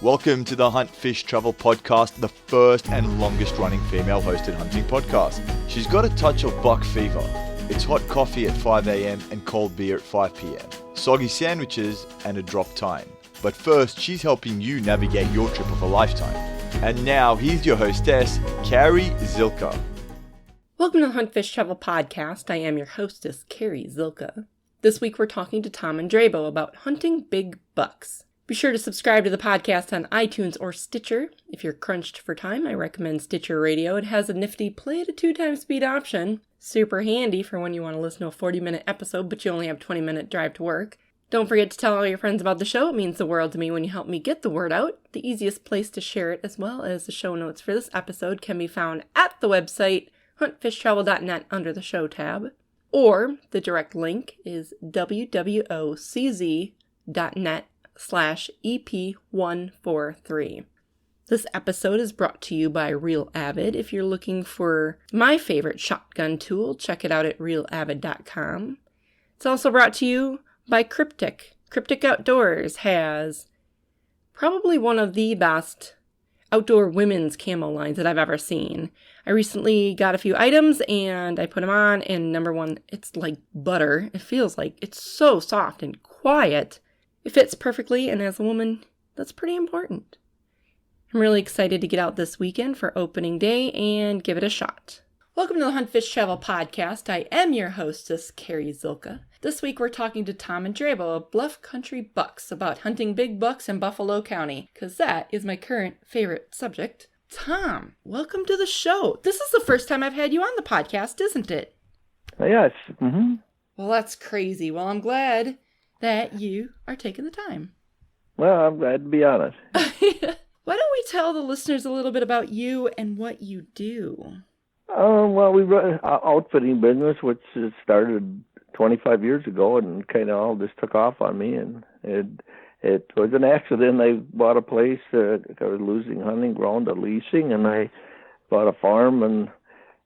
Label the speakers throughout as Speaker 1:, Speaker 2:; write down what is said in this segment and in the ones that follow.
Speaker 1: Welcome to the Hunt Fish Travel podcast, the first and longest running female hosted hunting podcast. She's got a touch of buck fever. It's hot coffee at 5 a.m. and cold beer at 5 p.m. Soggy sandwiches and a drop time. But first, she's helping you navigate your trip of a lifetime. And now, here's your hostess, Carrie Zilka.
Speaker 2: Welcome to the Hunt Fish Travel podcast. I am your hostess, Carrie Zilka. This week we're talking to Tom Indrebo about hunting big bucks. Be sure to subscribe to the podcast on iTunes or Stitcher. If you're crunched for time, I recommend Stitcher Radio. It has a nifty play at a 2x speed option. Super handy for when you want to listen to a 40-minute episode, but you only have a 20-minute drive to work. Don't forget to tell all your friends about the show. It means the world to me when you help me get the word out. The easiest place to share it, as well as the show notes for this episode, can be found at the website HuntFishTravel.net under the show tab. Or the direct link is www.cz.net/EP143. This episode is brought to you by Real Avid. If you're looking for my favorite shotgun tool, check it out at realavid.com. It's also brought to you by Cryptic. Cryptic Outdoors has probably one of the best outdoor women's camo lines that I've ever seen. I recently got a few items and I put them on, and number one, it's like butter. It feels like it's so soft and quiet. It fits perfectly, and as a woman, that's pretty important. I'm really excited to get out this weekend for opening day and give it a shot. Welcome to the Hunt Fish Travel podcast. I am your hostess, Carrie Zilka. This week we're talking to Tom Indrebo of Bluff Country Bucks about hunting big bucks in Buffalo County, because that is my current favorite subject. Tom, welcome to the show. This is the first time I've had you on the podcast, isn't it?
Speaker 3: Yes. Mm-hmm.
Speaker 2: Well, that's crazy. Well, I'm glad that you are taking the time.
Speaker 3: Well, I'm glad to be on it.
Speaker 2: Why don't we tell the listeners a little bit about you and what you do?
Speaker 3: Well, we run an outfitting business, which started 25 years ago, and kind of all just took off on me. And it was an accident. I bought a place. I was losing hunting ground to leasing, and I bought a farm, and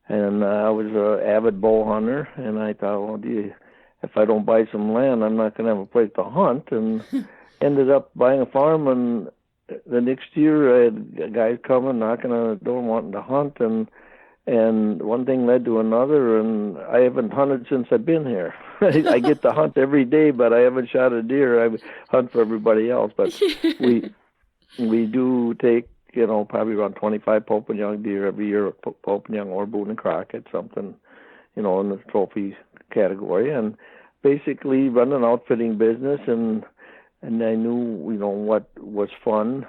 Speaker 3: I was an avid bow hunter. And I thought, well, gee, if I don't buy some land, I'm not going to have a place to hunt. And ended up buying a farm, and the next year I had guys coming, knocking on the door, wanting to hunt, and one thing led to another, and I haven't hunted since I've been here. I get to hunt every day, but I haven't shot a deer. I hunt for everybody else, but we do take, probably around 25 Pope and Young deer every year, Pope and Young or Boone and Crockett, something, in the trophy category, and basically run an outfitting business, and I knew, what was fun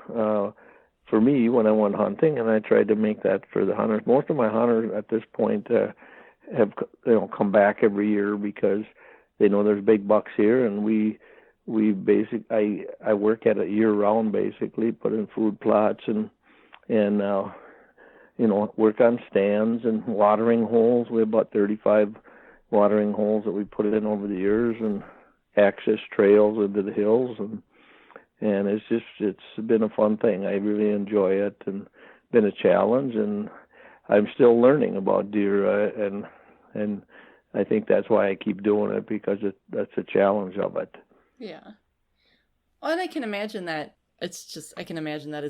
Speaker 3: for me when I went hunting, and I tried to make that for the hunters. Most of my hunters at this point have come back every year because they know there's big bucks here, and I work at it year round, basically, put in food plots and work on stands and watering holes. We have about 35 watering holes that we put in over the years, and access trails into the hills, and it's been a fun thing. I really enjoy it, and been a challenge, and I'm still learning about deer, and I think that's why I keep doing it, because that's a challenge of it.
Speaker 2: Yeah. Well, and I can imagine that it's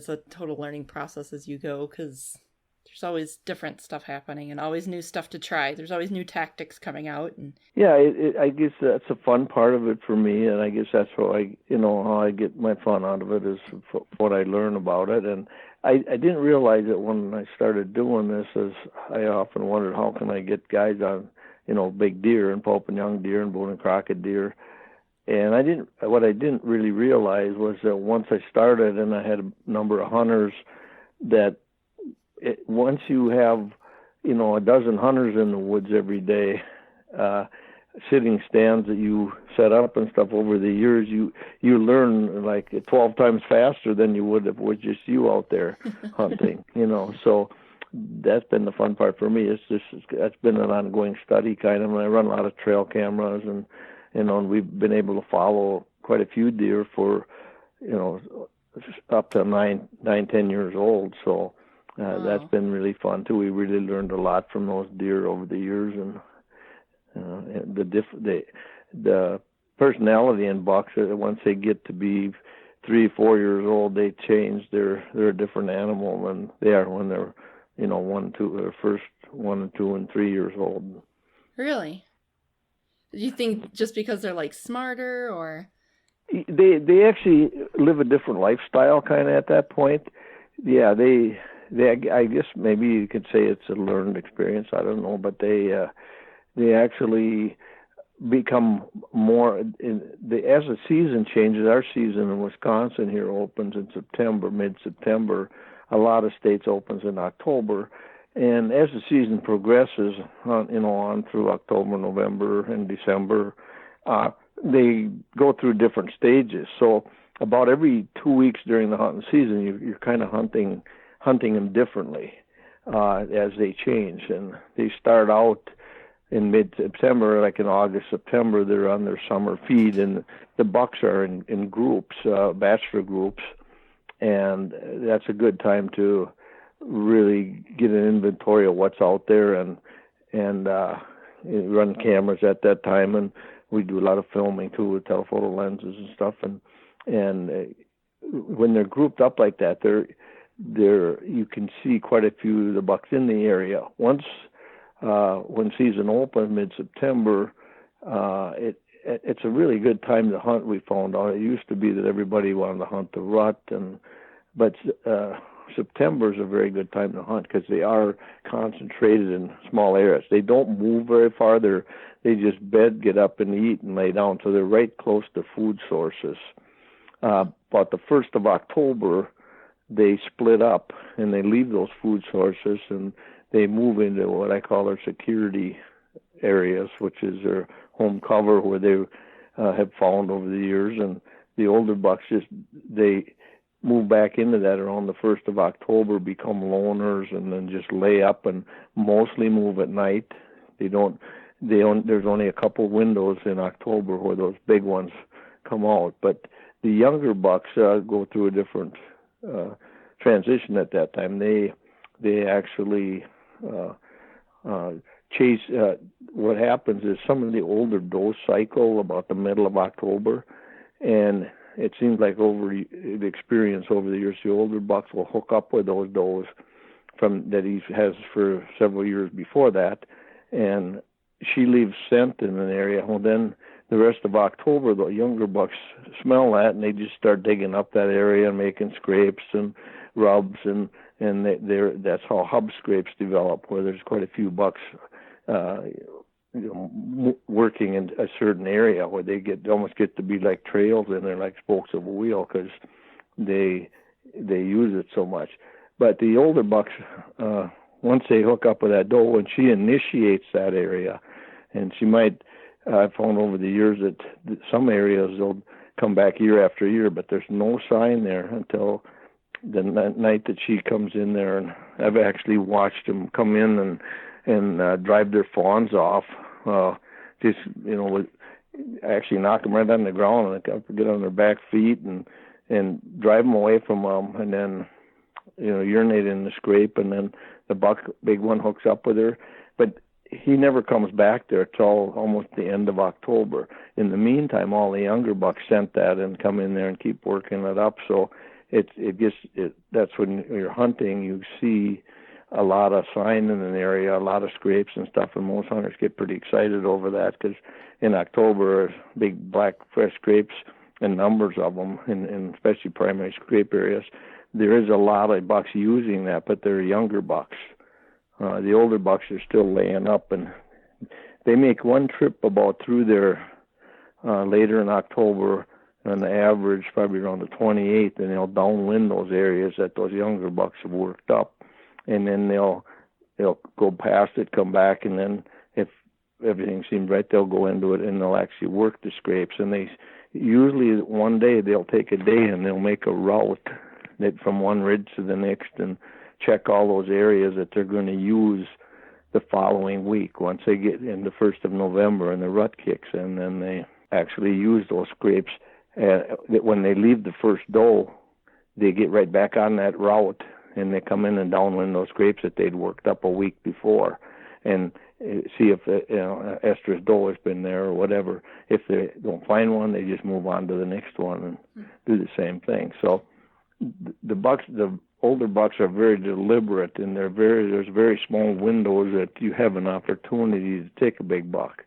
Speaker 2: a total learning process as you go, because there's always different stuff happening and always new stuff to try. There's always new tactics coming out. And
Speaker 3: yeah, I guess that's a fun part of it for me, and I guess that's how I get my fun out of it, is what I learn about it. And I didn't realize it when I started doing this, as I often wondered, how can I get guys on, big deer and Pope and Young deer and Boone and Crockett deer. And what I didn't really realize was that once I started and I had a number of hunters, that once you have, a dozen hunters in the woods every day, sitting stands that you set up and stuff over the years, you learn like 12 times faster than you would if it was just you out there hunting, So that's been the fun part for me. That's been an ongoing study kind of. And I run a lot of trail cameras, and and we've been able to follow quite a few deer for, up to 10 years old. So that's been really fun too. We really learned a lot from those deer over the years, and the personality in bucks, once they get to be 3-4 years old, they change. They're a different animal than they are when they're, 1, 2, or first 1, 2, and 3 years old.
Speaker 2: Really? Do you think just because they're like smarter, or?
Speaker 3: They actually live a different lifestyle kind of at that point. Yeah, I guess maybe you could say it's a learned experience. I don't know, but they actually become more as the season changes. Our season in Wisconsin here opens in September, mid-September. A lot of states opens in October, and as the season progresses, on through October, November, and December, they go through different stages. So about every 2 weeks during the hunting season, you're kind of hunting them differently as they change, and they start out in mid-September, like in August, September, they're on their summer feed, and the bucks are in groups, bachelor groups, and that's a good time to really get an inventory of what's out there and run cameras at that time, and we do a lot of filming too with telephoto lenses and stuff, and when they're grouped up like that, you can see quite a few of the bucks in the area. Once when season opens mid-September, it's a really good time to hunt. We found out it used to be that everybody wanted to hunt the rut, but September is a very good time to hunt because they are concentrated in small areas. They don't move very far. They just bed, get up and eat and lay down, so they're right close to food sources. About the 1st of October, they split up and they leave those food sources and they move into what I call their security areas, which is their home cover where they have found over the years. And the older bucks they move back into that around the 1st of October, become loners, and then just lay up and mostly move at night. There's only a couple windows in October where those big ones come out, but the younger bucks go through a different transition at that time. They actually chase. What happens is some of the older does cycle about the middle of October, and it seems like over the experience over the years, the older bucks will hook up with those does that he has for several years before that, and she leaves scent in an area. Well, then the rest of October, the younger bucks smell that, and they just start digging up that area and making scrapes and rubs, and that's how hub scrapes develop, where there's quite a few bucks working in a certain area where they almost get to be like trails in there, like spokes of a wheel, because they use it so much. But the older bucks, once they hook up with that doe, when she initiates that area, and she might, I've found over the years that some areas they'll come back year after year, but there's no sign there until the night that she comes in there. And I've actually watched them come in and drive their fawns off, actually knock them right on the ground and get on their back feet and drive them away from them, and then urinate in the scrape, and then the big one hooks up with her, but he never comes back there till almost the end of October. In the meantime, all the younger bucks scent that and come in there and keep working it up. So that's when you're hunting, you see a lot of sign in an area, a lot of scrapes and stuff, and most hunters get pretty excited over that because in October, big black fresh scrapes and numbers of them, in especially primary scrape areas, there is a lot of bucks using that, but they're younger bucks. The older bucks are still laying up, and they make one trip about through there later in October, on the average probably around the 28th, and they'll downwind those areas that those younger bucks have worked up, and then they'll go past it, come back, and then if everything seems right, they'll go into it and they'll actually work the scrapes. And they usually one day they'll take a day and they'll make a route from one ridge to the next and check all those areas that they're going to use the following week once they get in the 1st of November and the rut kicks in. Then they actually use those scrapes. When they leave the first doe, they get right back on that route and they come in and downwind those scrapes that they'd worked up a week before. And see if estrus doe has been there or whatever. If they don't find one, they just move on to the next one and do the same thing. So the older bucks are very deliberate, and there's very small windows that you have an opportunity to take a big buck.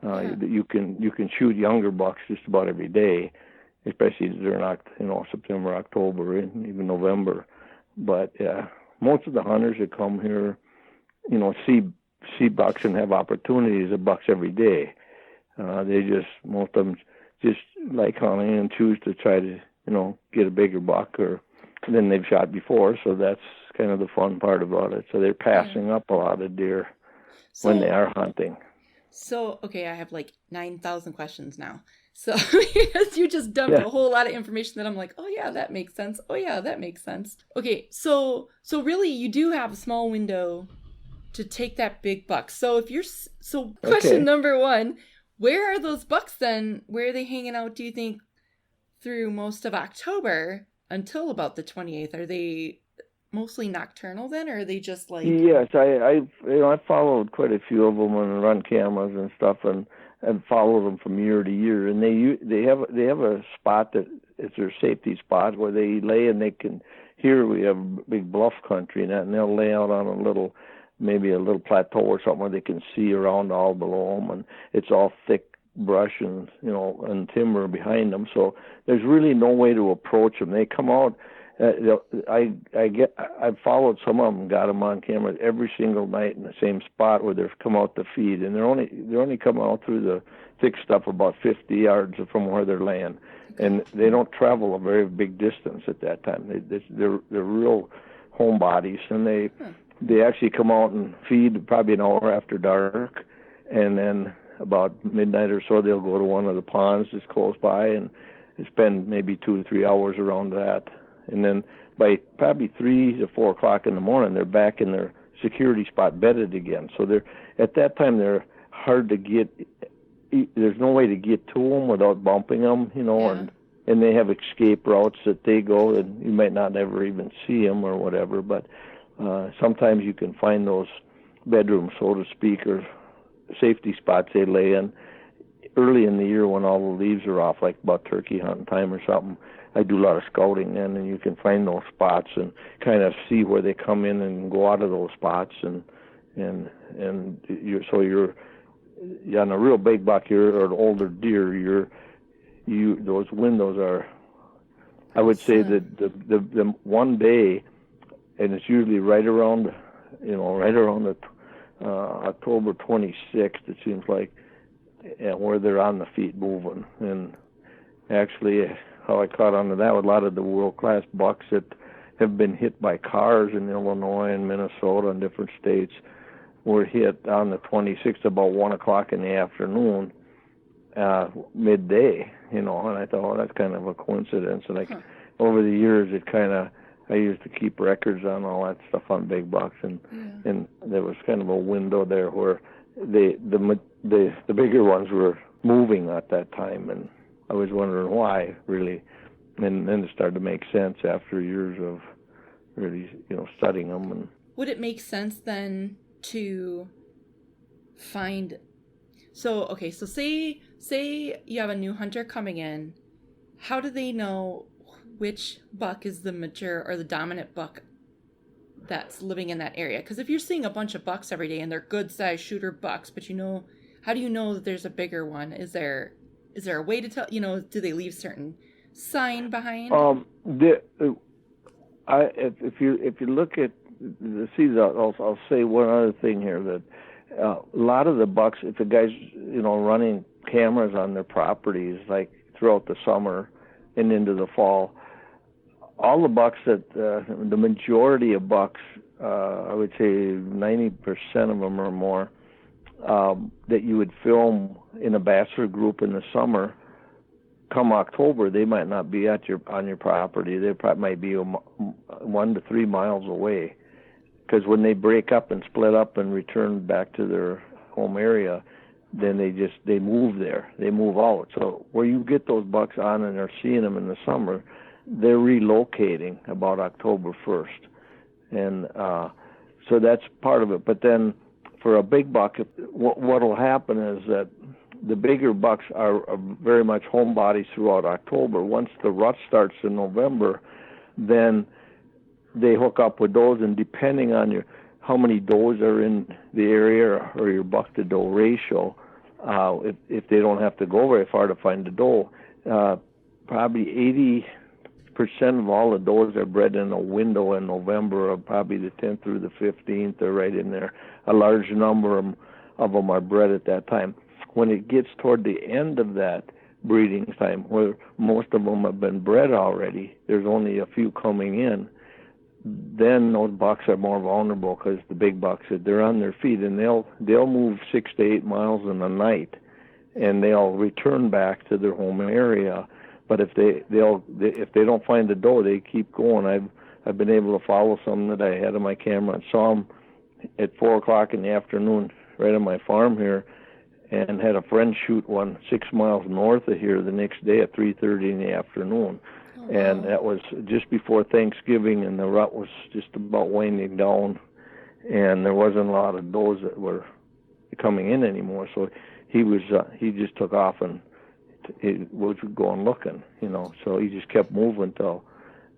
Speaker 3: You can shoot younger bucks just about every day, especially during September, October, and even November. But most of the hunters that come here, see bucks and have opportunities of bucks every day. Most of them just like hunting and choose to try to get a bigger buck than they've shot before. So that's kind of the fun part about it. So they're passing up a lot of deer when they are hunting.
Speaker 2: So, okay, I have like 9,000 questions now. So because you just dumped a whole lot of information that I'm like, oh yeah, that makes sense. Oh yeah, that makes sense. Okay, so really you do have a small window to take that big buck. So question number one, where are those bucks then? Where are they hanging out, do you think, through most of October until about the 28th? Are they mostly nocturnal then, or are they just like...
Speaker 3: Yes, I followed quite a few of them and run cameras and stuff, and follow them from year to year. And they have a spot that it's their safety spot where they lay, and they can... Here we have big bluff country and they'll lay out on maybe a little plateau or something where they can see around all below them, and it's all thick brush and and timber behind them. So there's really no way to approach them. They come out. I've followed some of them, got them on camera every single night in the same spot where they've come out to feed, and they're only coming out through the thick stuff about 50 yards from where they're laying, and they don't travel a very big distance at that time. They're real homebodies, and they actually come out and feed probably an hour after dark, and then about midnight or so they'll go to one of the ponds that's close by and spend maybe 2 to 3 hours around that. And then by probably 3 to 4 o'clock in the morning, they're back in their security spot bedded again. So at that time they're hard to get. There's no way to get to them without bumping them, and they have escape routes that they go, and you might not ever even see them or whatever. But sometimes you can find those bedrooms, so to speak, or safety spots they lay in early in the year when all the leaves are off, like about turkey hunting time or something. I do a lot of scouting then, and you can find those spots and kind of see where they come in and go out of those spots, and you're on a real big buck or an older deer. Those windows are, I would say that the one day, and it's usually right around the October 26th. It seems like where they're on the feet moving, and actually. How I caught on to that with a lot of the world-class bucks that have been hit by cars in Illinois and Minnesota and different states were hit on the 26th about 1 o'clock in the afternoon, midday, and I thought, that's kind of a coincidence. And over the years, I used to keep records on all that stuff on big bucks, and there was kind of a window there where the bigger ones were moving at that time, and I was wondering why, really, and then it started to make sense after years of really, studying them. And
Speaker 2: would it make sense then to find? So say you have a new hunter coming in. How do they know which buck is the mature or the dominant buck that's living in that area? Because if you're seeing a bunch of bucks every day and they're good-sized shooter bucks, but how do you know that there's a bigger one? Is there a way to tell, do they leave certain sign behind?
Speaker 3: If you look at the season, I'll say one other thing here, that a lot of the bucks, if the guy's, running cameras on their properties, like throughout the summer and into the fall, all the bucks the majority of bucks, I would say 90% of them or more, that you would film in a bachelor group in the summer, come October, they might not be on your property. They might be 1 to 3 miles away, because when they break up and split up and return back to their home area, then they move there. They move out. So where you get those bucks on and are seeing them in the summer, they're relocating about October 1st, and so that's part of it. But then for a big buck, what will happen is that the bigger bucks are very much homebodies throughout October. Once the rut starts in November, then they hook up with does, and depending on how many does are in the area or your buck to doe ratio, if they don't have to go very far to find a doe, probably 80% of all the does are bred in a window in November of probably the 10th through the 15th. They're right in there. A large number of them are bred at that time. When it gets toward the end of that breeding time, where most of them have been bred already, there's only a few coming in, then those bucks are more vulnerable because the big bucks, they're on their feet, and they'll move 6 to 8 miles in a night, and they'll return back to their home area. But if they don't find the doe, they keep going. I've been able to follow some that I had on my camera and saw them at 4:00 in the afternoon right on my farm here, and had a friend shoot one 6 miles north of here the next day at 3:30 in the afternoon. Oh, and that was just before Thanksgiving, and the rut was just about winding down, and there wasn't a lot of does that were coming in anymore. So he just took off and he was going looking, so he just kept moving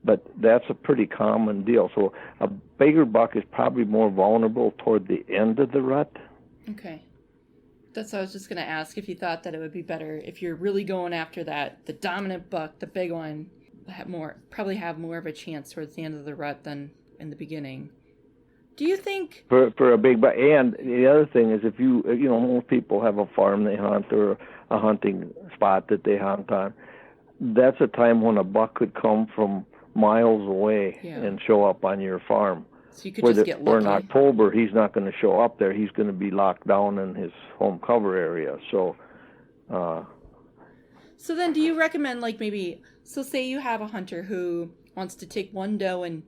Speaker 3: but that's a pretty common deal. So a bigger buck is probably more vulnerable toward the end of the rut.
Speaker 2: Okay. That's what I was just going to ask, if you thought that it would be better if you're really going after the dominant buck, the big one, probably have more of a chance towards the end of the rut than in the beginning. Do you think
Speaker 3: for a big buck? And the other thing is, if most people have a farm they hunt or a hunting spot that they hunt on, that's a time when a buck could come from miles away and show up on your farm.
Speaker 2: So you could just get lucky.
Speaker 3: Or in October, he's not going to show up there. He's going to be locked down in his home cover area. So
Speaker 2: then do you recommend, say you have a hunter who wants to take one doe and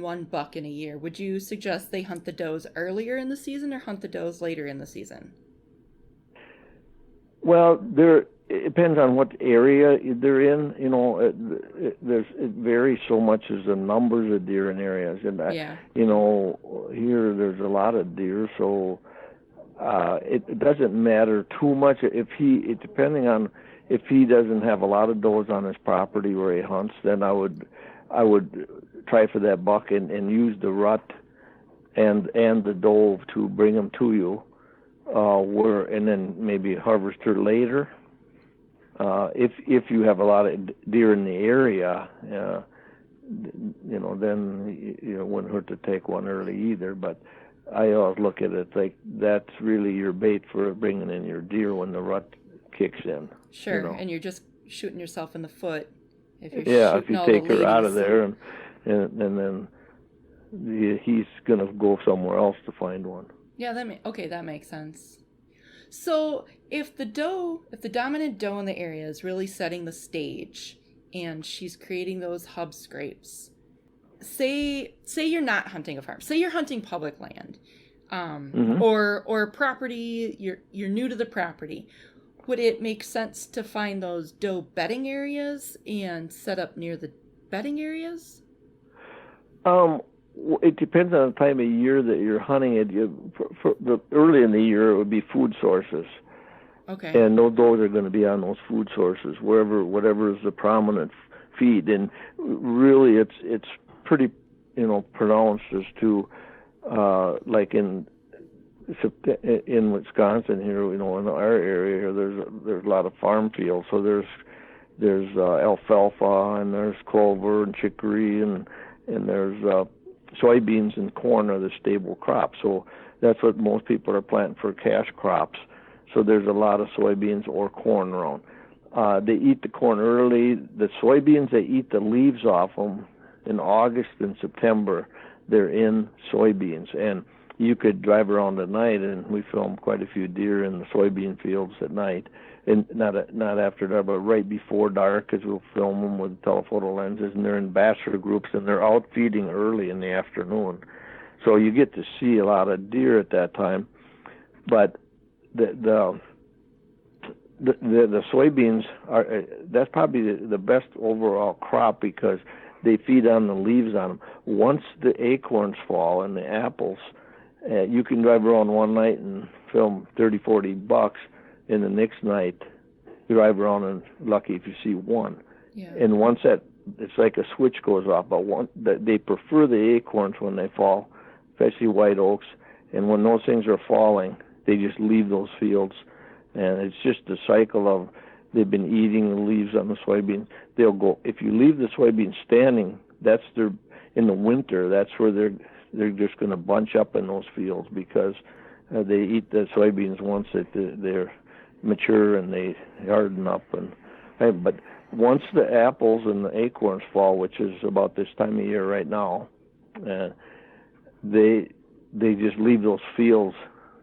Speaker 2: one buck in a year. Would you suggest they hunt the does earlier in the season or hunt the does later in the season?
Speaker 3: Well, it depends on what area they're in. It varies so much as the numbers of deer in areas. And, here there's a lot of deer, so it doesn't matter too much. Depending on if he doesn't have a lot of does on his property where he hunts, then I would try for that buck and use the rut and the doe to bring them to you, and then maybe harvest her later. If you have a lot of deer in the area, then it wouldn't hurt to take one early either. But I always look at it like that's really your bait for bringing in your deer when the rut kicks in.
Speaker 2: Sure, and you're just shooting yourself in the foot if you
Speaker 3: take her out of there, and then he's going to go somewhere else to find one.
Speaker 2: Yeah, that makes sense. So if the dominant doe in the area is really setting the stage and she's creating those hub scrapes, say you're not hunting a farm, say you're hunting public land, or property, you're new to the property, would it make sense to find those doe bedding areas and set up near the bedding areas?
Speaker 3: It depends on the time of year that you're hunting it. Early in the year, it would be food sources.
Speaker 2: Okay.
Speaker 3: And those does are going to be on those food sources, whatever is the prominent feed. And really, it's pretty, pronounced as to, like in Wisconsin here, in our area here, there's a lot of farm fields. So there's alfalfa, and there's clover and chicory, and there's soybeans and corn are the stable crops. So that's what most people are planting for cash crops. So there's a lot of soybeans or corn around. They eat the corn early. The soybeans, they eat the leaves off them in August and September. They're in soybeans. And you could drive around at night, and we filmed quite a few deer in the soybean fields at night. And not after dark, but right before dark, because we'll film them with telephoto lenses, and they're in bachelor groups, and they're out feeding early in the afternoon. So you get to see a lot of deer at that time. But the soybeans that's probably the best overall crop because they feed on the leaves on them. Once the acorns fall and the apples, You can drive around one night and film 30, 40 bucks, and the next night you drive around and lucky if you see one.
Speaker 2: Yeah.
Speaker 3: And once it's like a switch goes off. But they prefer the acorns when they fall, especially white oaks. And when those things are falling, they just leave those fields. And it's just a cycle of they've been eating the leaves on the soybeans. They'll go, if you leave the soybeans standing, in the winter, that's where they're just going to bunch up in those fields because they eat the soybeans once they're mature and they harden up. But once the apples and the acorns fall, which is about this time of year right now, they just leave those fields.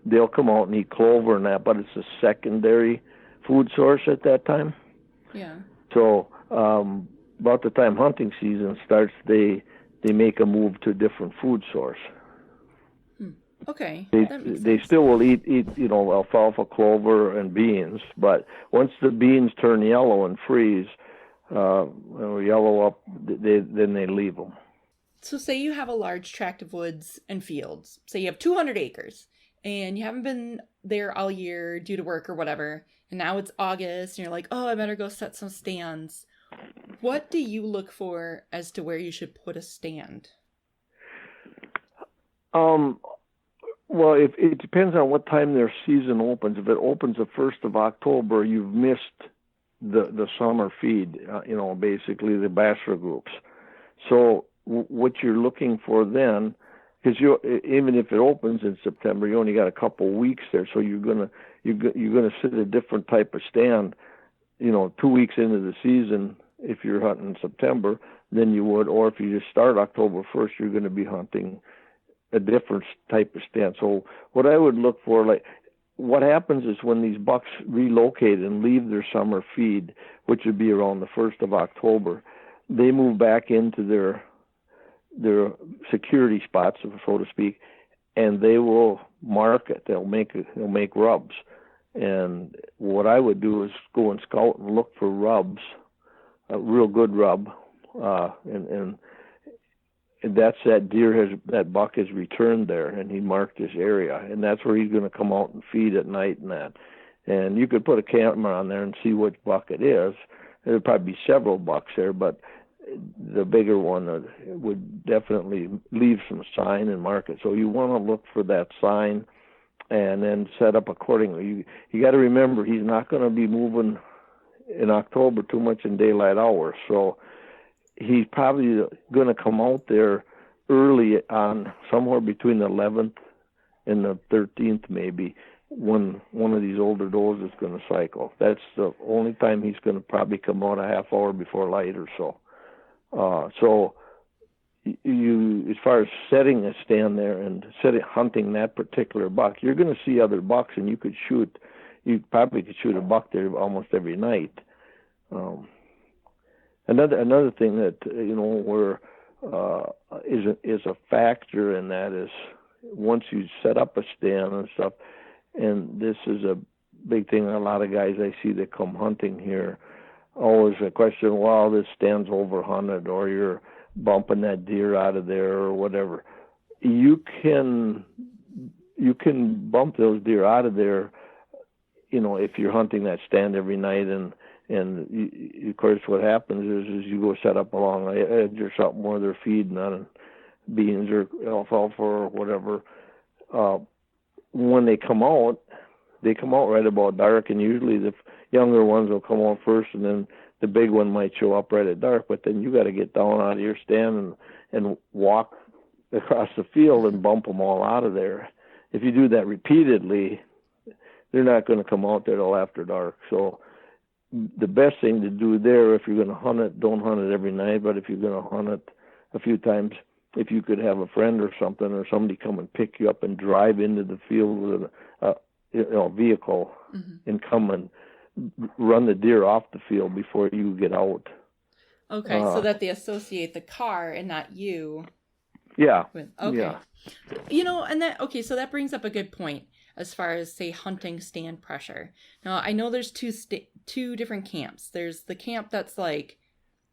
Speaker 3: They'll come out and eat clover and that, but it's a secondary food source at that time.
Speaker 2: Yeah. So
Speaker 3: about the time hunting season starts, they make a move to a different food source.
Speaker 2: Okay.
Speaker 3: They still will eat alfalfa, clover, and beans, but once the beans turn yellow and freeze, or yellow up, then they leave them.
Speaker 2: So say you have a large tract of woods and fields. Say you have 200 acres, and you haven't been there all year due to work or whatever, and now it's August, and you're like, oh, I better go set some stands. What do you look for as to where you should put a stand?
Speaker 3: Well, it depends on what time their season opens. If it opens the 1st of October, you've missed the summer feed, basically the bachelor groups. So what you're looking for then, because even if it opens in September, you only got a couple weeks there, so you're gonna sit a different type of stand, 2 weeks into the season if you're hunting in September than you would, or if you just start October 1st, you're going to be hunting a different type of stand. So what I would look for, like, what happens is when these bucks relocate and leave their summer feed, which would be around the 1st of October, they move back into their security spots, so to speak, and they will mark it. They'll make rubs. And what I would do is go and scout and look for rubs, a real good rub, and that's that buck has returned there, and he marked this area, and that's where he's going to come out and feed at night and that. And you could put a camera on there and see which buck it is. There'd probably be several bucks there, but the bigger one would definitely leave some sign and mark it. So you want to look for that sign and then set up accordingly. You got to remember, he's not going to be moving in October too much in daylight hours, so he's probably going to come out there early on, somewhere between the 11th and the 13th maybe, when one of these older does is going to cycle. That's the only time he's going to probably come out a half hour before light or so. So you, as far as setting a stand there and hunting that particular buck, you're going to see other bucks, and you probably could shoot a buck there almost every night. Another thing that where is a factor in that is once you set up a stand and stuff, and this is a big thing. A lot of guys I see that come hunting here always a question, well, this stand's overhunted, or you're bumping that deer out of there, or whatever. You can bump those deer out of there, if you're hunting that stand every night, and of course what happens is you go set up along the edge or something where they're feeding on beans or alfalfa or whatever. When they come out right about dark, and usually the younger ones will come out first, and then the big one might show up right at dark. But then you got to get down out of your stand and walk across the field and bump them all out of there. If you do that repeatedly, they're not going to come out there till after dark. So the best thing to do there, if you're going to hunt it, don't hunt it every night, but if you're going to hunt it a few times, if you could have a friend or something, or somebody come and pick you up and drive into the field with a vehicle, mm-hmm. and come and run the deer off the field before you get out.
Speaker 2: Okay, so that they associate the car and not you.
Speaker 3: Yeah.
Speaker 2: Okay.
Speaker 3: Yeah.
Speaker 2: So that brings up a good point as far as, say, hunting stand pressure. Now, I know there's two different camps. There's the camp that's like,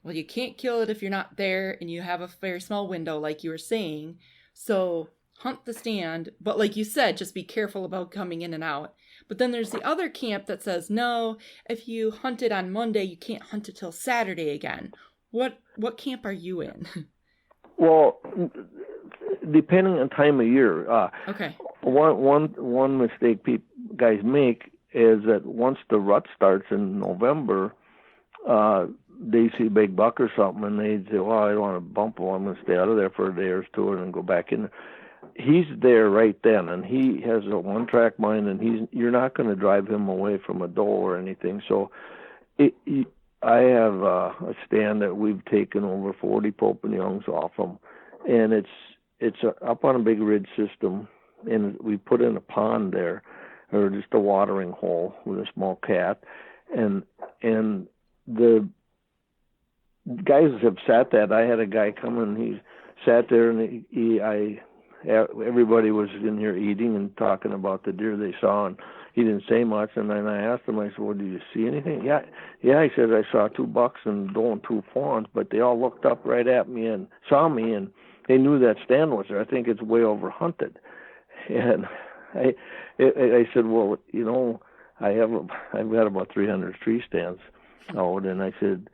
Speaker 2: well, you can't kill it if you're not there, and you have a very small window, like you were saying. So hunt the stand, but like you said, just be careful about coming in and out. But then there's the other camp that says, no, if you hunt it on Monday, you can't hunt it till Saturday again. What camp are you in?
Speaker 3: Well, depending on time of year.
Speaker 2: Okay.
Speaker 3: One mistake guys make is that once the rut starts in November, they see a big buck or something, and they say, well, I don't want to bump him. I'm going to stay out of there for a day or two and then go back in. He's there right then, and he has a one-track mind, and you're not going to drive him away from a doe or anything. So I have a stand that we've taken over 40 Pope and Youngs off him, and it's up on a big ridge system, and we put in a pond there, or just a watering hole with a small cat, and the guys have sat that. I had a guy come and he sat there, and everybody was in here eating and talking about the deer they saw, and he didn't say much. And then I asked him, I said, well, did you see anything? Yeah, he said, I saw 2 bucks and doe and 2 fawns, but they all looked up right at me and saw me, and they knew that stand was there. I think it's way over hunted. And I said, well, I've got about 300 tree stands out, and I said,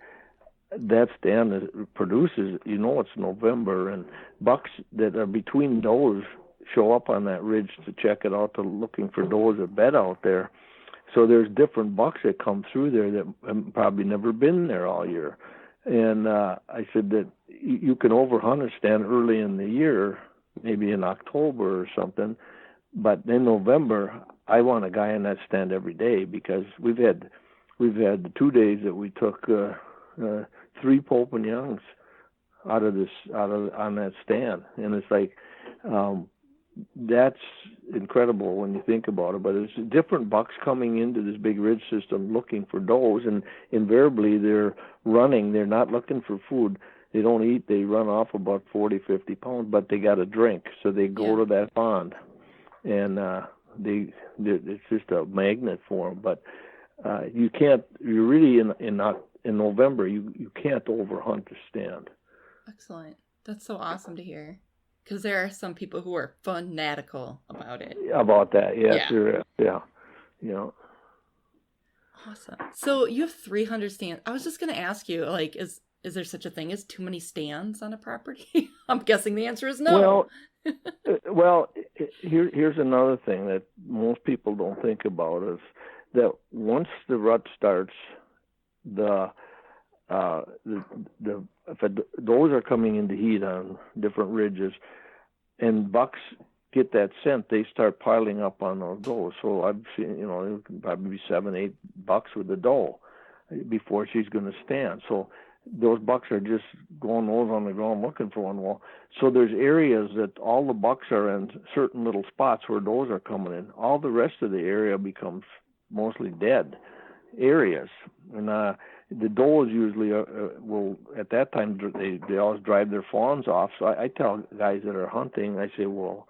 Speaker 3: that stand that produces, it's November, and bucks that are between does show up on that ridge to check it out, to looking for does that bed out there. So there's different bucks that come through there that have probably never been there all year. And I said that you can overhunt a stand early in the year, maybe in October or something, but in November, I want a guy in that stand every day, because we've had the 2 days that we took 3 Pope and Youngs on that stand, and it's like that's incredible when you think about it. But it's different bucks coming into this big ridge system looking for does, and invariably they're running. They're not looking for food. They don't eat. They run off about 40, 50 pounds, but they got a drink, so they go to that pond, and it's just a magnet for them. But you can't. You're really in November. You can't overhunt the stand.
Speaker 2: Excellent. That's so awesome to hear. Because there are some people who are fanatical about it.
Speaker 3: About that, yes, yeah.
Speaker 2: Awesome. So you have 300 stands. I was just going to ask you, like, is there such a thing as too many stands on a property? I'm guessing the answer is no.
Speaker 3: Here's another thing that most people don't think about is that once the rut starts, those are coming into heat on different ridges, and bucks get that scent, they start piling up on those does. So I've seen, it can probably be 7, 8 bucks with the doe before she's going to stand. So those bucks are just going nose on the ground looking for one. Well, so there's areas that all the bucks are in certain little spots where does are coming in. All the rest of the area becomes mostly dead areas, and the does usually will, at that time, they always drive their fawns off. So I tell guys that are hunting, I say, well,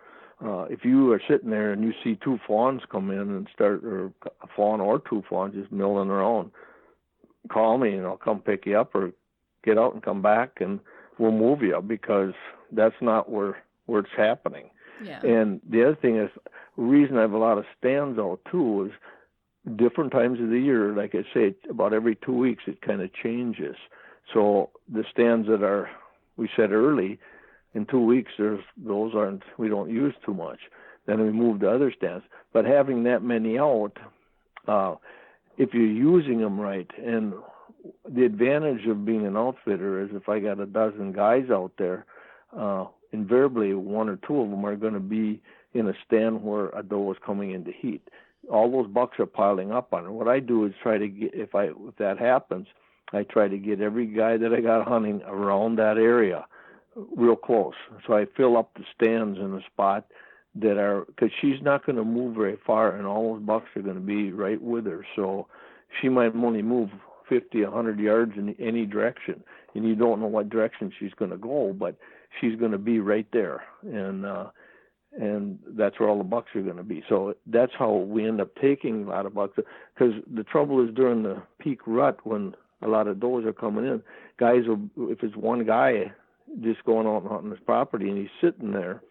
Speaker 3: if you are sitting there and you see 2 fawns come in and start, or a fawn or 2 fawns just milling around, call me and I'll come pick you up, or get out and come back and we'll move you, because that's not where it's happening.
Speaker 2: Yeah.
Speaker 3: And the other thing is, the reason I have a lot of stands out too is different times of the year, like I say, about every 2 weeks it kind of changes. So the stands that are, we said early, in 2 weeks we don't use too much. Then we move to other stands. But having that many out, if you're using them right, and the advantage of being an outfitter is if I got a dozen guys out there, invariably 1 or 2 of them are going to be in a stand where a doe is coming into heat. All those bucks are piling up on it. What I do is try to get, if that happens, I try to get every guy that I got hunting around that area real close. So I fill up the stands in a spot that are, because she's not going to move very far, and all those bucks are going to be right with her. So she might only move 50, 100 yards in any direction, and you don't know what direction she's going to go, but she's going to be right there. And that's where all the bucks are going to be. So that's how we end up taking a lot of bucks. Because the trouble is during the peak rut, when a lot of does are coming in, guys will, if it's one guy just going out on his property and he's sitting there,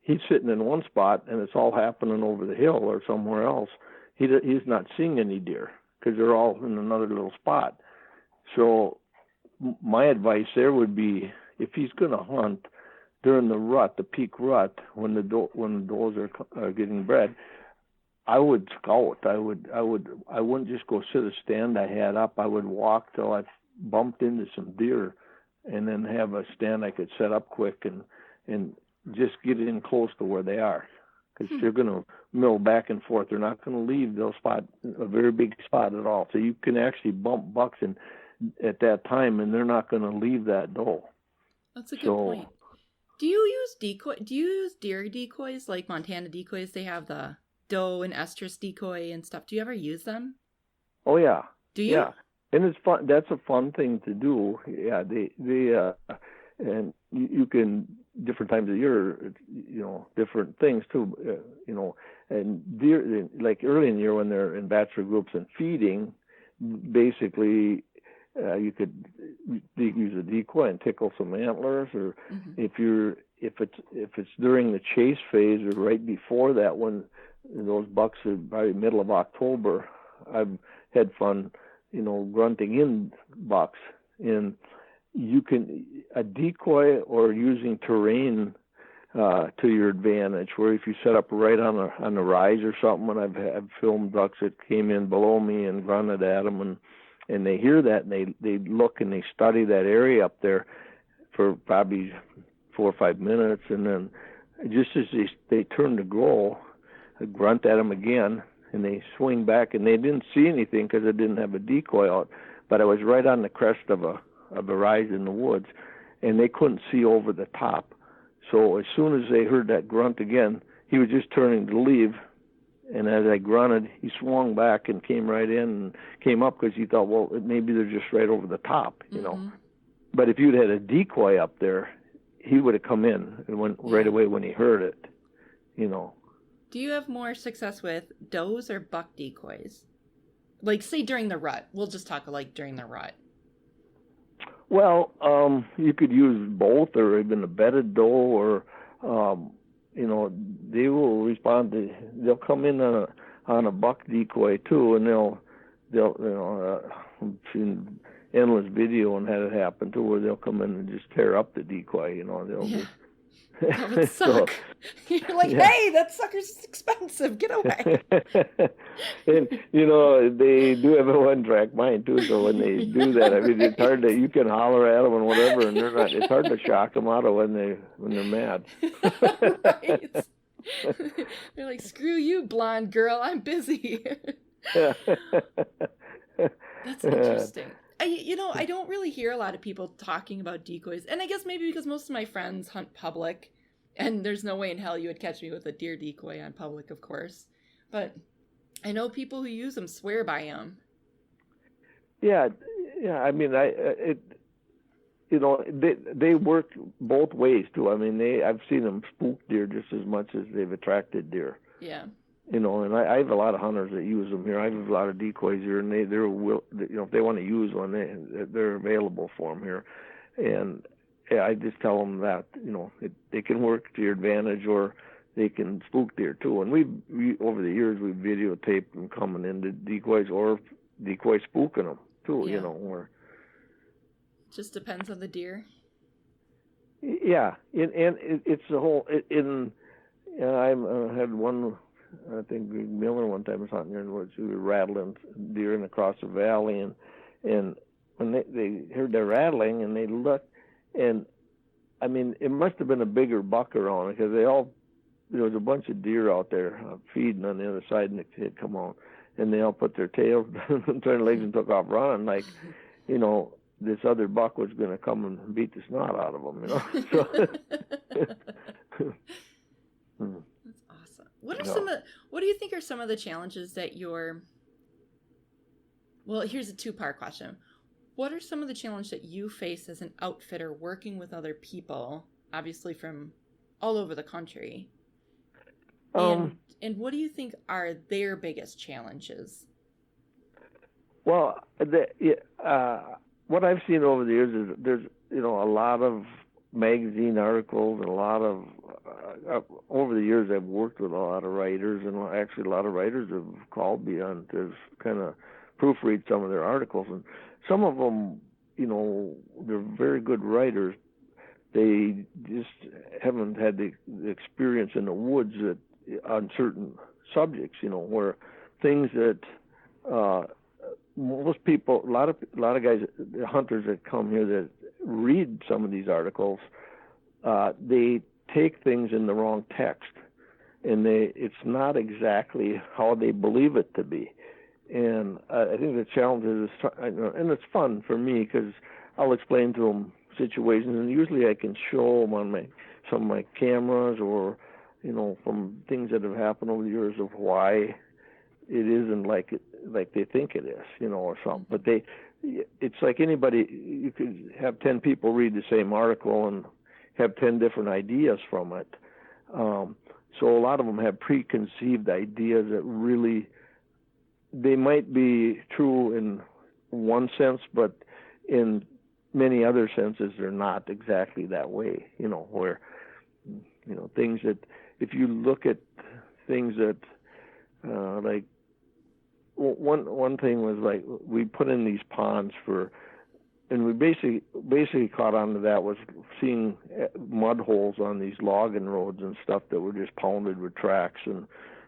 Speaker 3: he's sitting in one spot and it's all happening over the hill or somewhere else. He's not seeing any deer because they're all in another little spot. So my advice there would be, if he's going to hunt during the rut, the peak rut, when the does are getting bred, I would scout. I wouldn't just go sit a stand I had up. I would walk till I bumped into some deer, and then have a stand I could set up quick and just get in close to where they are, because they're going to mill back and forth. They're not going to leave they'll spot a very big spot at all. So you can actually bump bucks in at that time, and they're not going to leave that doe.
Speaker 2: That's a good point. Do you use deer decoys like Montana decoys? They have the doe and estrus decoy and stuff. Do you ever use them?
Speaker 3: Oh yeah.
Speaker 2: Do you?
Speaker 3: Yeah, and it's fun. That's a fun thing to do. Yeah, and you can, different times of year, different things too. And deer, like early in the year when they're in bachelor groups and feeding, basically. You could use a decoy and tickle some antlers, or if it's during the chase phase or right before that, when those bucks are probably middle of October, I've had fun, grunting in bucks. And you can a decoy or using terrain to your advantage, where if you set up right on a rise or something, and I've filmed bucks that came in below me and grunted at them, and they hear that, and they look and they study that area up there for probably 4 or 5 minutes, and then just as they turn to go, I grunt at them again, and they swing back, and they didn't see anything because I didn't have a decoy out, but I was right on the crest of a rise in the woods, and they couldn't see over the top. So as soon as they heard that grunt again, he was just turning to leave. And as I grunted, he swung back and came right in and came up, because he thought, well, maybe they're just right over the top, But if you'd had a decoy up there, he would have come in and went right away when he heard it,
Speaker 2: Do you have more success with does or buck decoys? Like, say, during the rut. We'll just talk like during the rut.
Speaker 3: Well, you could use both, or even a bedded doe, or they will respond they'll come in on a buck decoy too, and they'll I've seen endless video and had it happen too, where they'll come in and just tear up the decoy, they'll just
Speaker 2: that would suck. You're like, hey, that sucker's expensive. Get away.
Speaker 3: And, they do have a one-track mind, too, so when they do that, I mean, it's hard you can holler at them and whatever, and it's hard to shock them out of when they're mad.
Speaker 2: Right. They're like, screw you, blonde girl. I'm busy. That's interesting. I don't really hear a lot of people talking about decoys, and I guess maybe because most of my friends hunt public, and there's no way in hell you would catch me with a deer decoy on public, of course. But I know people who use them swear by them. Yeah.
Speaker 3: I mean, they work both ways too. I mean, I've seen them spook deer just as much as they've attracted deer.
Speaker 2: Yeah.
Speaker 3: And I have a lot of hunters that use them here. I have a lot of decoys here, and they're if they want to use one, they're available for them here. And I just tell them that they can work to your advantage, or they can spook deer too. And we over the years we've videotaped them coming into decoys or decoy spooking them too.
Speaker 2: Yeah.
Speaker 3: Or
Speaker 2: just depends on the deer.
Speaker 3: Yeah, and it's the whole. I had one. I think Greg Miller one time was hunting there in the woods. We were rattling deer in across the valley, and when they heard the rattling and they looked, and I mean, it must have been a bigger buck around, because there was a bunch of deer out there feeding on the other side, and the kid come on, and they all put their tails down and turned legs and took off running, like, this other buck was going to come and beat the snot out of them, So.
Speaker 2: That's awesome. What do you think are some of the challenges that here's a 2-part question. What are some of the challenges that you face as an outfitter working with other people, obviously from all over the country? And what do you think are their biggest challenges?
Speaker 3: Well, what I've seen over the years is there's a lot of magazine articles and a lot of over the years I've worked with a lot of writers, and actually a lot of writers have called me on to kind of proofread some of their articles, and some of them, they're very good writers. They just haven't had the experience in the woods on certain subjects, where things that most people, a lot of guys, hunters that come here that read some of these articles, they take things in the wrong text, and it's not exactly how they believe it to be. And I think the challenge is, and it's fun for me because I'll explain to them situations, and usually I can show them on some of my cameras or, from things that have happened over the years of why it isn't like they think it is, or something. But it's like anybody, you could have 10 people read the same article and have 10 different ideas from it. So a lot of them have preconceived ideas that really, they might be true in one sense, but in many other senses they're not exactly that way, where, things that, if you look at things that, like, one thing was like we put in these ponds and we basically caught on to that was seeing mud holes on these logging roads and stuff that were just pounded with tracks, and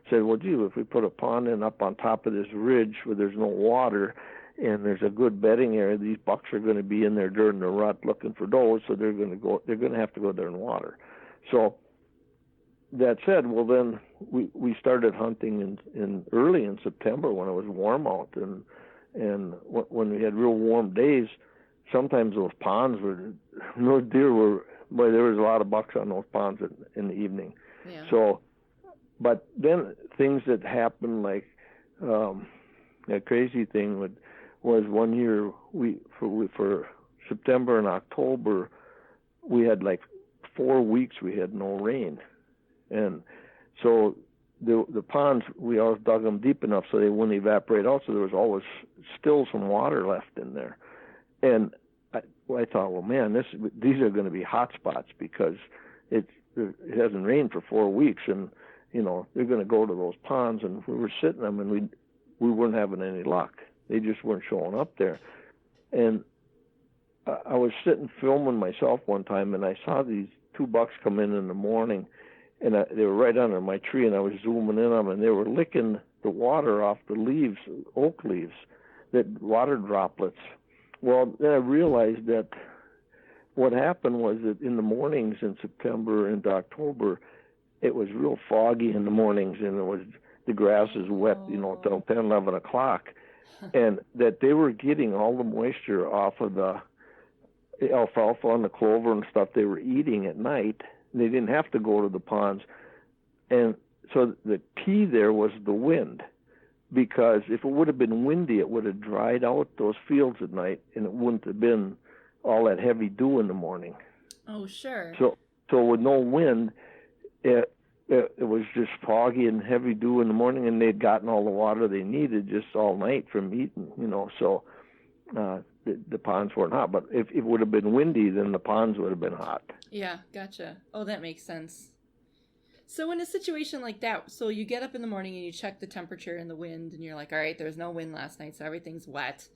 Speaker 3: said, well, gee, if we put a pond in up on top of this ridge where there's no water and there's a good bedding area, these bucks are going to be in there during the rut looking for those, so they're going to have to go there and water. So that said, well, then we started hunting in early in September when it was warm out, and when we had real warm days, sometimes those ponds there was a lot of bucks on those ponds in the evening.
Speaker 2: Yeah.
Speaker 3: So, but then things that happened, like a crazy thing was one year for September and October, we had like 4 weeks we had no rain. And so the ponds, we always dug them deep enough so they wouldn't evaporate out, so there was always still some water left in there. And I thought, well, man, these are going to be hot spots because it hasn't rained for 4 weeks, and they're going to go to those ponds. And we were sitting them, and we weren't having any luck. They just weren't showing up there. And I was sitting filming myself one time, and I saw these 2 bucks come in the morning, and they were right under my tree, and I was zooming in on them, and they were licking the water off the leaves, oak leaves, that water droplets. Well, then I realized that what happened was that in the mornings in September and October, it was real foggy in the mornings, and the grass is wet, till 10, 11 o'clock, and that they were getting all the moisture off of the alfalfa and the clover and stuff they were eating at night. They didn't have to go to the ponds. And so the key there was the wind, because if it would have been windy, it would have dried out those fields at night, and it wouldn't have been all that heavy dew in the morning.
Speaker 2: Oh, sure.
Speaker 3: So with no wind, it was just foggy and heavy dew in the morning, and they'd gotten all the water they needed just all night from eating, so the ponds weren't hot. But if it would have been windy, then the ponds would have been hot.
Speaker 2: Yeah, gotcha. Oh, that makes sense. So in a situation like that, so you get up in the morning and you check the temperature and the wind, and you're like, all right, there was no wind last night, so everything's wet.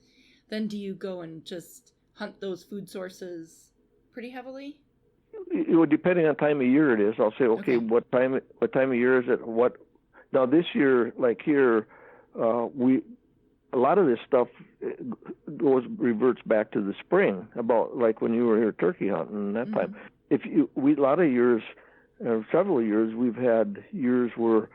Speaker 2: Then do you go and just hunt those food sources pretty heavily?
Speaker 3: Depending on time of year it is, I'll say, okay. What time of year is it? Now this year, like here, a lot of this stuff reverts back to the spring, about like when you were here turkey hunting that time. A lot of years, several years, we've had years where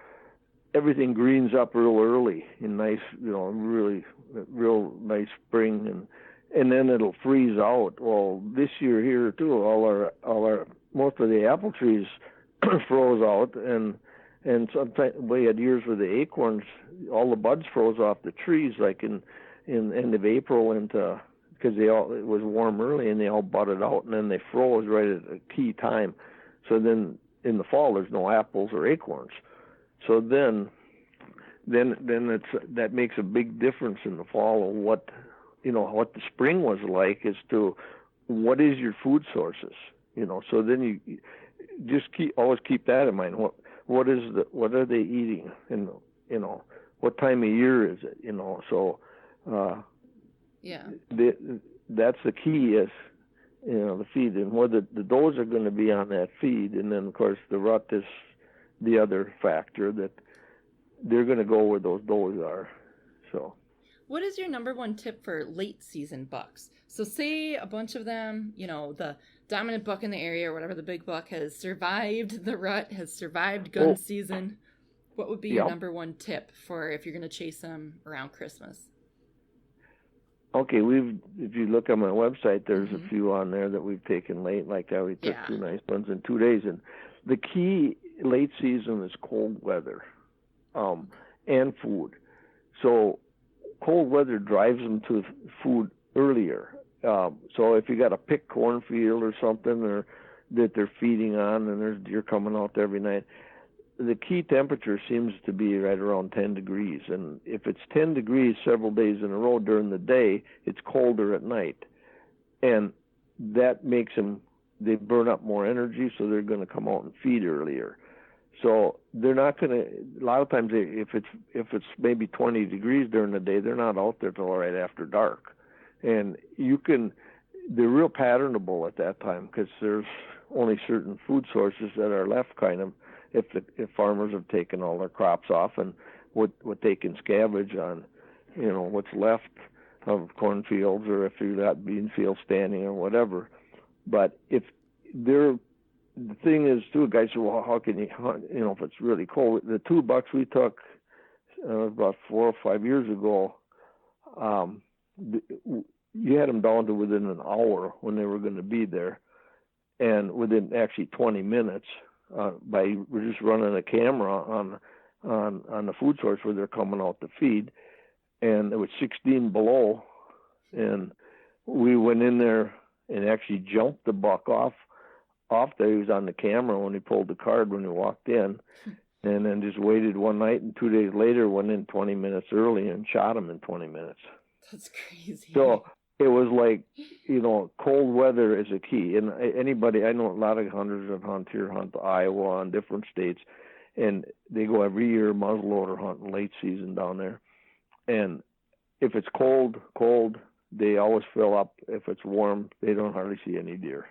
Speaker 3: everything greens up real early in nice, really real nice spring, and then it'll freeze out. Well, this year here too, all our most of the apple trees froze out, and sometimes we had years where the acorns, all the buds froze off the trees, like in end of April because it was warm early, and they all budded out, and then they froze right at a key time. So then in the fall there's no apples or acorns. So then that makes a big difference in the fall of what the spring was like as to what is your food sources. So then you just always keep that in mind. What are they eating? And, what time of year is it? So, that's the key is, the feed and whether the does are going to be on that feed. And then, of course, the rut is the other factor that they're going to go where those does are. So.
Speaker 2: What is your number one tip for late season bucks? So say a bunch of them, the dominant buck in the area or whatever the big buck has survived the rut, has survived gun season. What would be your number one tip for if you're going to chase them around Christmas?
Speaker 3: Okay, if you look on my website, there's a few on there that we've taken late like that. We took 2 nice ones in 2 days. And the key late season is cold weather and food. So cold weather drives them to food earlier. So if you got a pick cornfield or something or that they're feeding on and there's deer coming out there every night, the key temperature seems to be right around 10 degrees. And if it's 10 degrees several days in a row during the day, it's colder at night. And that makes they burn up more energy, so they're going to come out and feed earlier. So they're not going to, a lot of times if it's maybe 20 degrees during the day, they're not out there till right after dark. And they're real patternable at that time because there's only certain food sources that are left kind of if farmers have taken all their crops off and what they can scavenge on, what's left of cornfields or if you got bean fields standing or whatever. But the thing is too, guys say, well, how can you hunt, if it's really cold? The 2 bucks we took about 4 or 5 years ago, you had them down to within an hour when they were going to be there, and within actually 20 minutes we're just running a camera on the food source where they're coming out to feed, and it was 16 below, and we went in there and actually jumped the buck off there. He was on the camera when he pulled the card when he walked in, and then just waited one night, and 2 days later went in 20 minutes early and shot him in 20 minutes.
Speaker 2: That's crazy.
Speaker 3: So it was like, cold weather is a key. And I know a lot of hunters that hunt Iowa and different states, and they go every year muzzleloader hunting late season down there. And if it's cold, they always fill up. If it's warm, they don't hardly see any deer.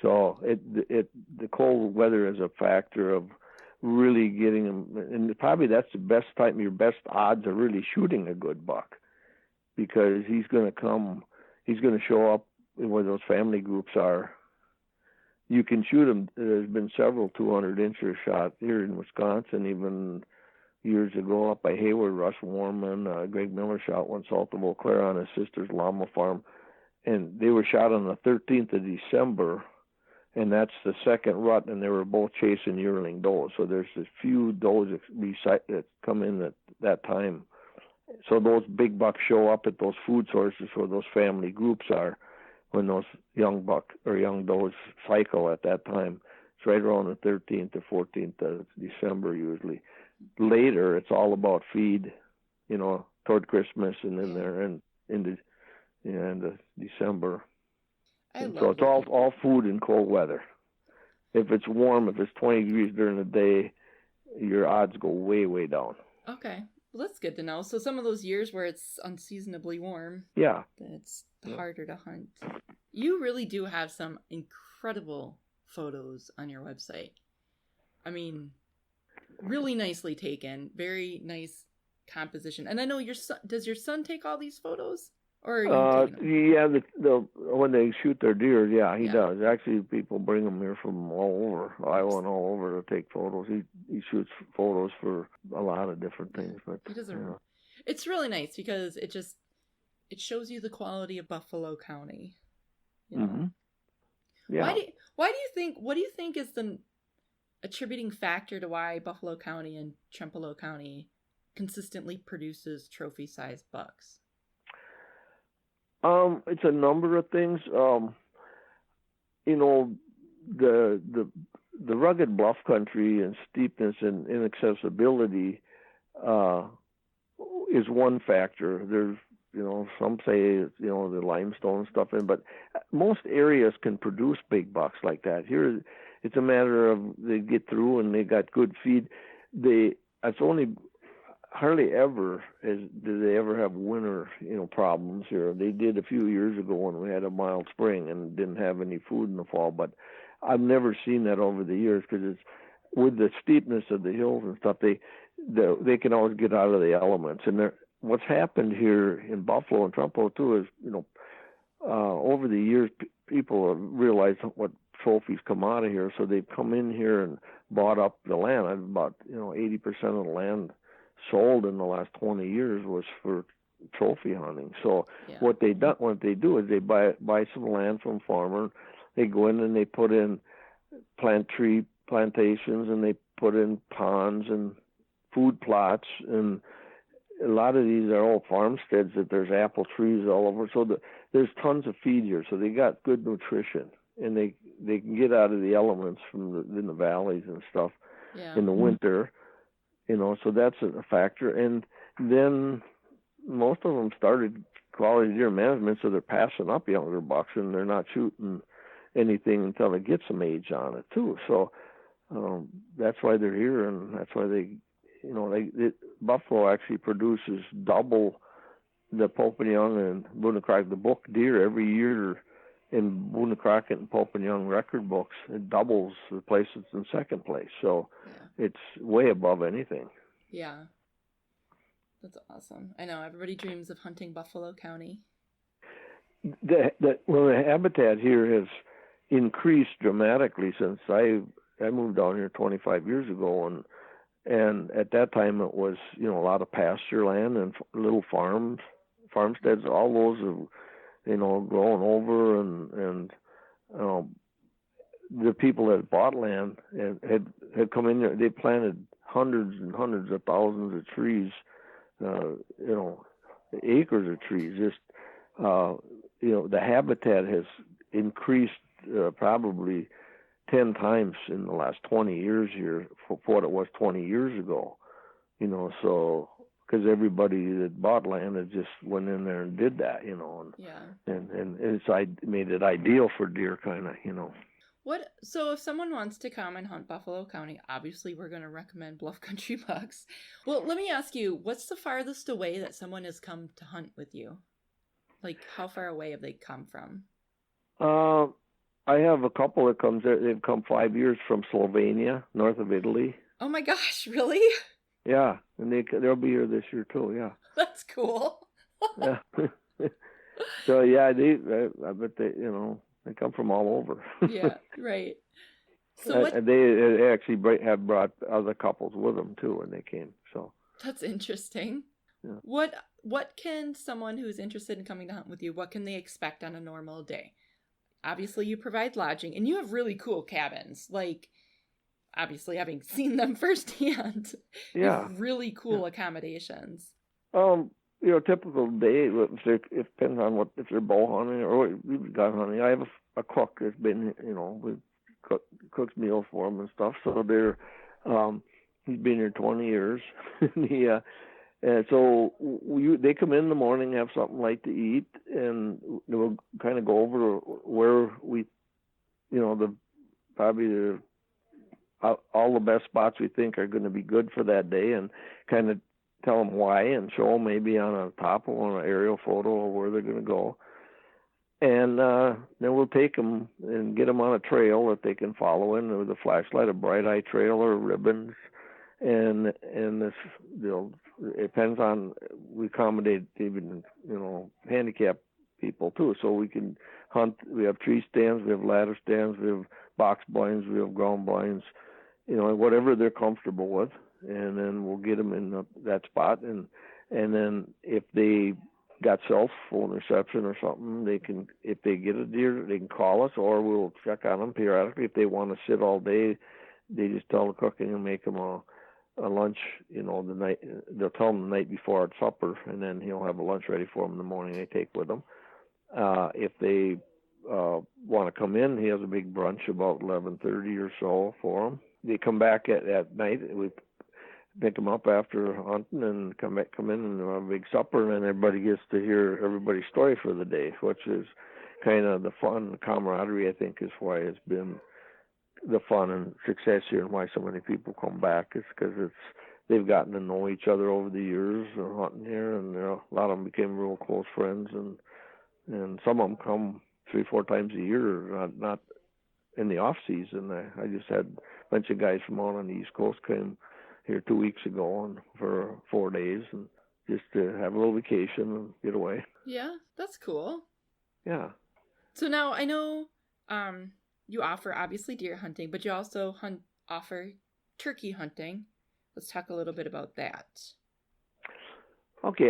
Speaker 3: So the cold weather is a factor of really getting them, and probably that's the best time, your best odds of really shooting a good buck, because he's going to show up where those family groups are. You can shoot him. There's been several 200-incher shot here in Wisconsin, even years ago up by Hayward, Russ Warman, Greg Miller shot one south of Eau Claire on his sister's llama farm, and they were shot on the 13th of December, and that's the second rut, and they were both chasing yearling does. So there's a few does that come in at that time. So those big bucks show up at those food sources where those family groups are when those young buck or young does cycle at that time. It's right around the 13th or 14th of December usually. Later, it's all about feed, toward Christmas and in there and into December. So it's all food in cold weather. If it's warm, if it's 20 degrees during the day, your odds go way, way down.
Speaker 2: Okay. Well, that's good to know. So some of those years where it's unseasonably warm, it's harder to hunt. You really do have some incredible photos on your website. I mean, really nicely taken. Very nice composition. And I know does your son take all these photos? Or are you taking them?
Speaker 3: Yeah, when they shoot their deer, he does. Actually, people bring them here from all over, Iowa and all over to take photos. He shoots photos for a lot of different things. But
Speaker 2: he does it's really nice because it shows you the quality of Buffalo County.
Speaker 3: Mm-hmm. Yeah.
Speaker 2: What do you think is the attributing factor to why Buffalo County and Trempealeau County consistently produces trophy-sized bucks?
Speaker 3: It's a number of things. The rugged bluff country and steepness and inaccessibility is one factor. There's some say, the limestone stuff in, but most areas can produce big bucks like that. Here, it's a matter of they get through and they got good feed. It's only hardly ever do they ever have winter, problems here. They did a few years ago when we had a mild spring and didn't have any food in the fall, but I've never seen that over the years because it's with the steepness of the hills and stuff. They can always get out of the elements. And what's happened here in Buffalo and Trumpeau too is, over the years, people have realized what trophies come out of here, so they've come in here and bought up the land. About 80% of the land sold in the last 20 years was for trophy hunting. So what they do is they buy some land from farmer. They go in and they put in plant tree plantations and they put in ponds and food plots, and a lot of these are all farmsteads that there's apple trees all over. So there's tons of feed here, so they got good nutrition, and they can get out of the elements in the valleys and stuff in the winter. So that's a factor. And then most of them started quality deer management, so they're passing up younger bucks, and they're not shooting anything until they get some age on it too. So that's why they're here, and that's why Buffalo actually produces double the Pope and Young and Boone Crockett, the book deer, every year in Boone Crockett and Pope and Young record books. It doubles the place it's in second place. So it's way above anything.
Speaker 2: Yeah. That's awesome. I know everybody dreams of hunting Buffalo County.
Speaker 3: The habitat here has increased dramatically since I moved down here 25 years ago, and at that time it was a lot of pasture land and little farmsteads. All those have grown over, and the people that bought land had come in there. They planted hundreds and hundreds of thousands of trees, acres of trees. Just the habitat has increased probably 10 times in the last 20 years here for what it was 20 years ago. So because everybody that bought land had just went in there and did that, and it's made it ideal for deer, kind of,
Speaker 2: So if someone wants to come and hunt Buffalo County, obviously we're going to recommend Bluff Country Bucks. Well, let me ask you, what's the farthest away that someone has come to hunt with you? Like, how far away have they come from?
Speaker 3: I have a couple that comes there. They've come 5 years from Slovenia, north of Italy.
Speaker 2: Oh my gosh, really?
Speaker 3: Yeah, and they'll be here this year too. Yeah,
Speaker 2: that's cool.
Speaker 3: Yeah. So I bet they come from all over.
Speaker 2: Yeah, right. So
Speaker 3: they actually have brought other couples with them too when they came. So
Speaker 2: that's interesting.
Speaker 3: Yeah.
Speaker 2: What can someone who's interested in coming to hunt with you, what can they expect on a normal day? Obviously, you provide lodging, and you have really cool cabins. Like, obviously, having seen them firsthand, really cool accommodations.
Speaker 3: Typical day. It depends on if they're bow hunting or gun hunting. I have a cook that's been, we cooks meals for them and stuff. So he's been here 20 years. And so they come in the morning, have something light to eat, and we'll kind of go over where we, probably all the best spots we think are going to be good for that day, and kind of tell them why and show them maybe on a topo or an aerial photo of where they're going to go. And then we'll take them and get them on a trail that they can follow in with a flashlight, a bright eye trail or ribbons. And it depends on, we accommodate even, handicapped people too. So we can hunt, we have tree stands, we have ladder stands, we have box blinds, we have ground blinds, whatever they're comfortable with. And then we'll get them in that spot. And then if they got cell phone reception or something, they can, if they get a deer, they can call us, or we'll check on them periodically. If they want to sit all day, they just tell the cook and he'll make them a lunch, the night, they'll tell them the night before at supper, and then he'll have a lunch ready for them in the morning they take with them. If they want to come in, he has a big brunch about 11:30 or so for them. They come back at night. We pick them up after hunting and come in and have a big supper, and then everybody gets to hear everybody's story for the day, which is kind of the fun, the camaraderie, I think, is why it's been the fun and success here, and why so many people come back. It's because they've gotten to know each other over the years of hunting here, and a lot of them became real close friends, and some of them come 3-4 times a year, not in the off season. I just had a bunch of guys from out on the East Coast came here 2 weeks ago and for 4 days, and just to have a little vacation and get away.
Speaker 2: Yeah, that's cool.
Speaker 3: Yeah.
Speaker 2: So now I know you offer obviously deer hunting, but you also offer turkey hunting. Let's talk a little bit about that.
Speaker 3: Okay,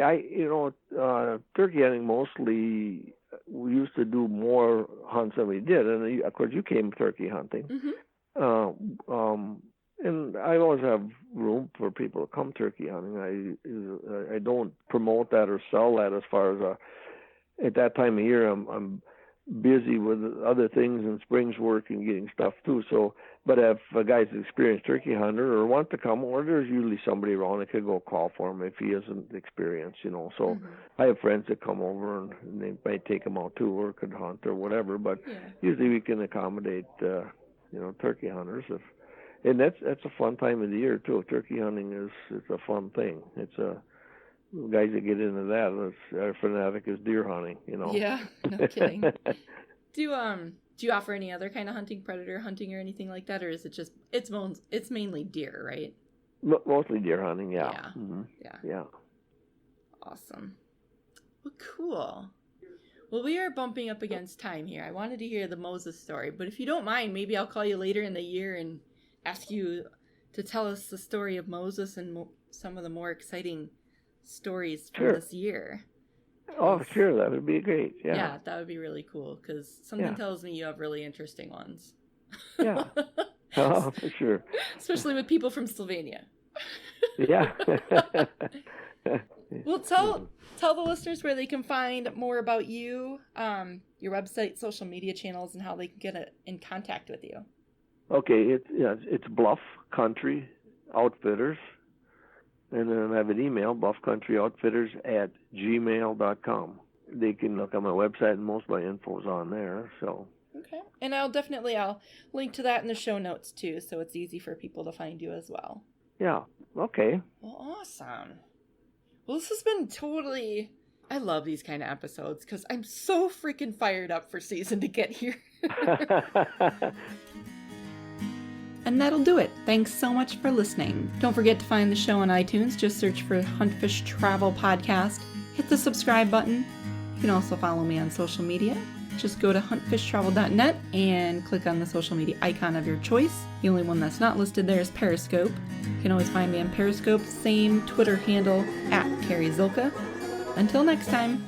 Speaker 3: turkey hunting mostly, we used to do more hunts than we did, and of course you came turkey hunting.
Speaker 2: Mm-hmm.
Speaker 3: And I always have room for people to come turkey hunting. I don't promote that or sell that as far as at that time of year I'm busy with other things and springs work and getting stuff too. So, but if a guy's an experienced turkey hunter or want to come, or there's usually somebody around that could go call for him if he isn't experienced, So
Speaker 2: Mm-hmm.
Speaker 3: I have friends that come over and they might take him out too, or could hunt or whatever. But usually we can accommodate, turkey hunters and that's a fun time of the year too. Turkey hunting is a fun thing. It's guys that get into that are fanatic as deer hunting,
Speaker 2: Yeah, no kidding. Do you offer any other kind of hunting, predator hunting or anything like that, or is it just it's mainly deer, right?
Speaker 3: Mostly deer hunting, yeah.
Speaker 2: Yeah.
Speaker 3: Mm-hmm. Yeah.
Speaker 2: Awesome. Well, cool. Well, we are bumping up against time here. I wanted to hear the Moses story, but if you don't mind, maybe I'll call you later in the year and ask you to tell us the story of Moses and some of the more exciting stories from this year.
Speaker 3: Oh, sure. That would be great. Yeah.
Speaker 2: Yeah, that would be really cool because something tells me you have really interesting ones.
Speaker 3: Yeah. Oh, for sure.
Speaker 2: Especially with people from Slovenia.
Speaker 3: Yeah.
Speaker 2: Well, tell the listeners where they can find more about you, your website, social media channels, and how they can get in contact with you.
Speaker 3: Okay, it's Bluff Country Outfitters. And then I have an email, bluffcountryoutfitters@gmail.com. They can look on my website, and most of my info's on there. So.
Speaker 2: Okay. And I'll link to that in the show notes too, so it's easy for people to find you as well.
Speaker 3: Yeah. Okay.
Speaker 2: Well, awesome. Well, this has been I love these kind of episodes because I'm so freaking fired up for season to get here. And that'll do it. Thanks so much for listening. Don't forget to find the show on iTunes. Just search for HuntFishTravel Podcast. Hit the subscribe button. You can also follow me on social media. Just go to huntfishtravel.net and click on the social media icon of your choice. The only one that's not listed there is Periscope. You can always find me on Periscope. Same Twitter handle @CarrieZilka. Until next time.